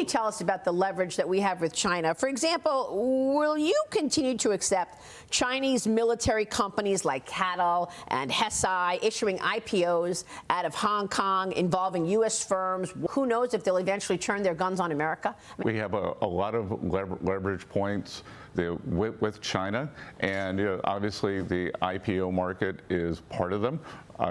you tell us about the leverage that we have with China? For example, will you continue to accept Chinese military companies like CATL and Hesai issuing IPOs out of Hong Kong involving U.S. firms? Who knows if they'll eventually turn their guns on America? We have a lot of leverage points with China, and obviously the IPO market is part of them.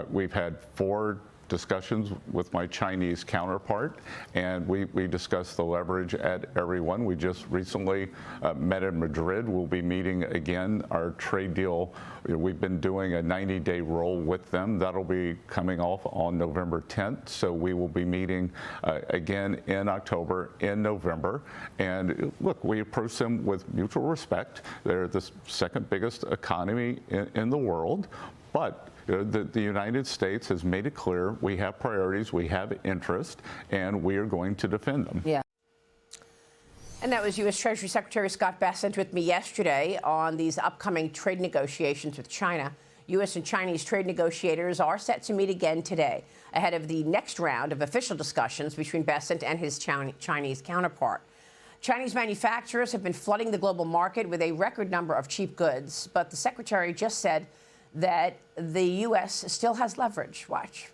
We've had 4 discussions with my Chinese counterpart, and we discussed the leverage at every one. We just recently met in Madrid. We'll be meeting again. Our trade deal, we've been doing a 90-day roll with them. That'll be coming off on November 10th. So we will be meeting again in October, in November. And look, we approach them with mutual respect. They're the second biggest economy in the world, but the United States has made it clear we have priorities, we have interest, and we are going to defend them. Yeah. And that was U.S. Treasury Secretary Scott Bessent with me yesterday on these upcoming trade negotiations with China. U.S. and Chinese trade negotiators are set to meet again today ahead of the next round of official discussions between Bessent and his Chinese counterpart. Chinese manufacturers have been flooding the global market with a record number of cheap goods, but the secretary just said that the U.S. still has leverage. Watch.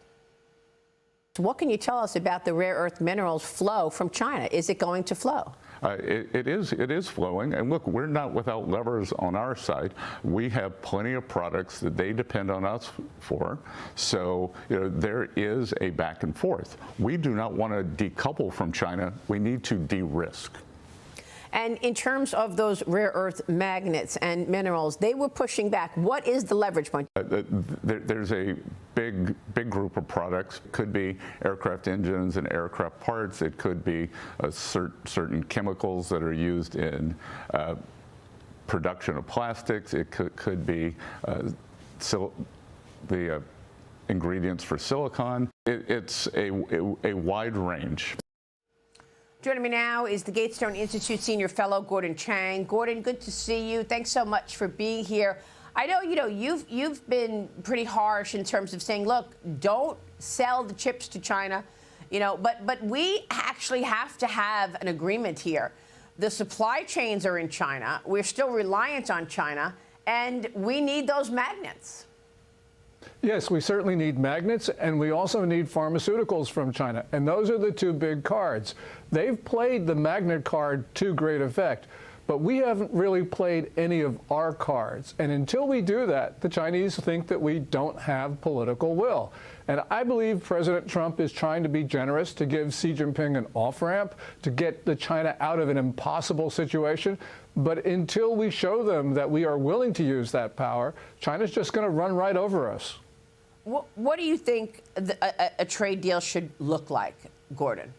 What can you tell us about the rare earth minerals flow from China? Is it going to flow? It is flowing, and look, we're not without levers on our side. We have plenty of products that they depend on us for, so there is a back and forth. We do not want to decouple from China. We need to de-risk. And in terms of those rare earth magnets and minerals, they were pushing back. What is the leverage point? There's a big group of products. It could be aircraft engines and aircraft parts. It could be certain chemicals that are used in production of plastics. It could be the ingredients for silicon. It's a wide range. Joining me now is the Gatestone Institute Senior Fellow, Gordon Chang. Gordon, good to see you. Thanks so much for being here. I know, you've been pretty harsh in terms of saying, look, don't sell the chips to China, but we actually have to have an agreement here. The supply chains are in China. We're still reliant on China, and we need those magnets. Yes, we certainly need magnets, and we also need pharmaceuticals from China. And those are the 2 big cards. They've played the magnet card to great effect, but we haven't really played any of our cards. And until we do that, the Chinese think that we don't have political will. And I believe President Trump is trying to be generous to give Xi Jinping an off-ramp to get the China out of an impossible situation. But until we show them that we are willing to use that power, China's just going to run right over us. What do you think a trade deal should look like, Gordon?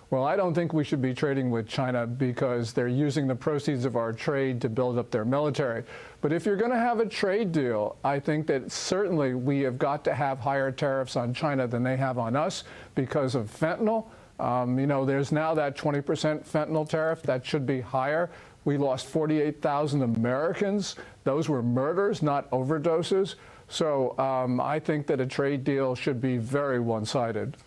Well, I don't think we should be trading with China because they're using the proceeds of our trade to build up their military. But if you're going to have a trade deal, I think that certainly we have got to have higher tariffs on China than they have on us because of fentanyl. There's now that 20% fentanyl tariff. That should be higher. We lost 48,000 Americans. Those were murders, not overdoses. So I think that a trade deal should be very one-sided.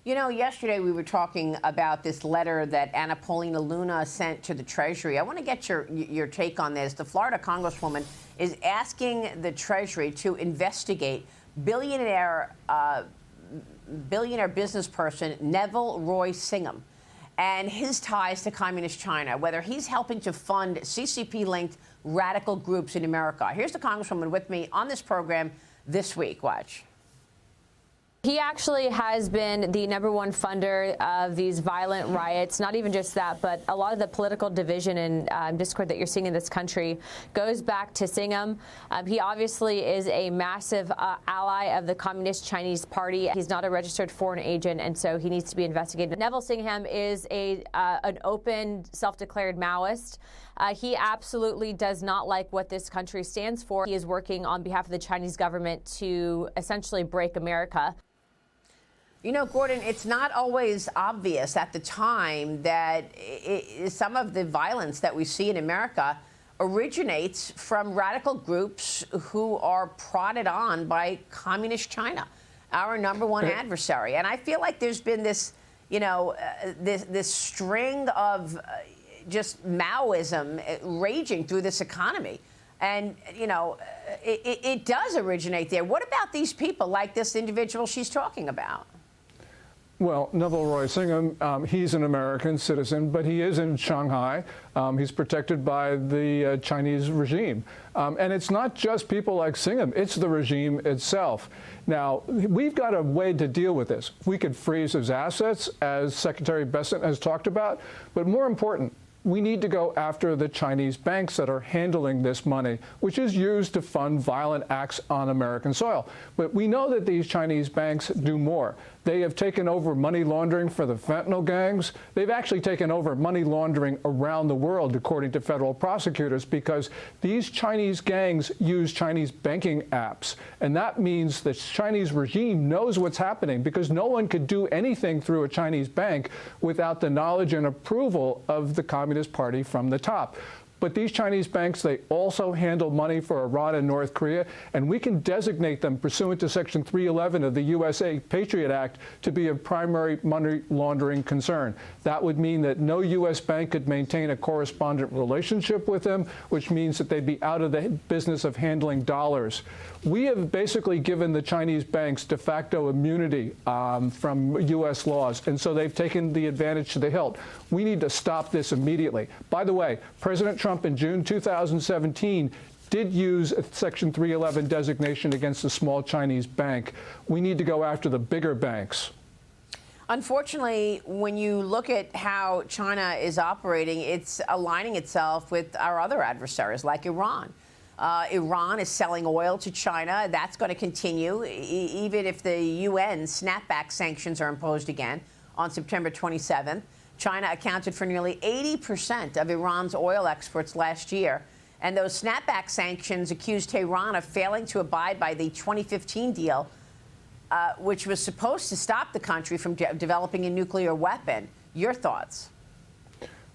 Yesterday we were talking about this letter that Anna Paulina Luna sent to the Treasury. I want to get your take on this. The Florida Congresswoman is asking the Treasury to investigate billionaire business person Neville Roy Singham and his ties to Communist China, whether he's helping to fund CCP-linked radical groups in America. Here's the Congresswoman with me on this program this week. Watch. He actually has been the #1 funder of these violent riots. Not even just that, but a lot of the political division and discord that you're seeing in this country goes back to Singham. He obviously is a massive ally of the Communist Chinese Party. He's not a registered foreign agent, and so he needs to be investigated. Neville Singham is an open, self-declared Maoist. He absolutely does not like what this country stands for. He is working on behalf of the Chinese government to essentially break America. Gordon, it's not always obvious at the time that some of the violence that we see in America originates from radical groups who are prodded on by Communist China, our #1 adversary. And I feel like there's been this, this string of just Maoism raging through this economy. And, it does originate there. What about these people like this individual she's talking about? Well, Neville Roy Singham, he's an American citizen, but he is in Shanghai. He's protected by the Chinese regime. And it's not just people like Singham, it's the regime itself. Now, we've got a way to deal with this. We could freeze his assets, as Secretary Bessent has talked about, but more important, we need to go after the Chinese banks that are handling this money, which is used to fund violent acts on American soil. But we know that these Chinese banks do more. They have taken over money laundering for the fentanyl gangs. They've actually taken over money laundering around the world, according to federal prosecutors, because these Chinese gangs use Chinese banking apps. And that means the Chinese regime knows what's happening, because no one could do anything through a Chinese bank without the knowledge and approval of the Communist Party from the top. But these Chinese banks, they also handle money for Iran and North Korea, and we can designate them pursuant to Section 311 of the USA Patriot Act to be a primary money laundering concern. That would mean that no U.S. bank could maintain a correspondent relationship with them, which means that they'd be out of the business of handling dollars. We have basically given the Chinese banks de facto immunity from U.S. laws, and so they've taken the advantage to the hilt. We need to stop this immediately. By the way, President Trump in June 2017 did use a Section 311 designation against a small Chinese bank. We need to go after the bigger banks. Unfortunately, when you look at how China is operating, it's aligning itself with our other adversaries, like Iran. Iran is selling oil to China. That's going to continue, even if the UN snapback sanctions are imposed again on September 27th. China accounted for nearly 80% of Iran's oil exports last year. And those snapback sanctions accused Tehran of failing to abide by the 2015 deal, which was supposed to stop the country from developing a nuclear weapon. Your thoughts?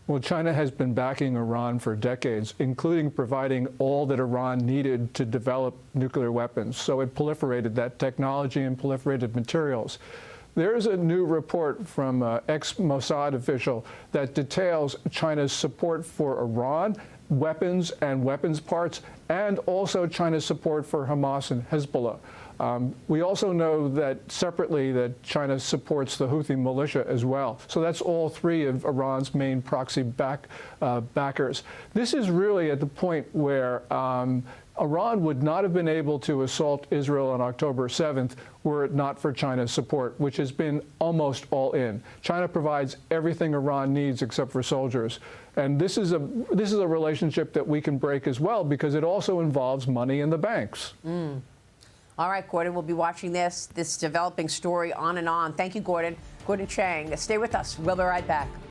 Well, China has been backing Iran for decades, including providing all that Iran needed to develop nuclear weapons. So it proliferated that technology and proliferated materials. There is a new report from an ex-Mossad official that details China's support for Iran, weapons and weapons parts, and also China's support for Hamas and Hezbollah. We also know that separately that China supports the Houthi militia as well. So that's all three of Iran's main proxy backers. This is really at the point where Iran would not have been able to assault Israel on October 7th were it not for China's support, which has been almost all in. China provides everything Iran needs except for soldiers. And this is a relationship that we can break as well, because it also involves money in the banks. All right, Gordon, we'll be watching this developing story on and on. Thank you, Gordon. Gordon Chang, stay with us. We'll be right back.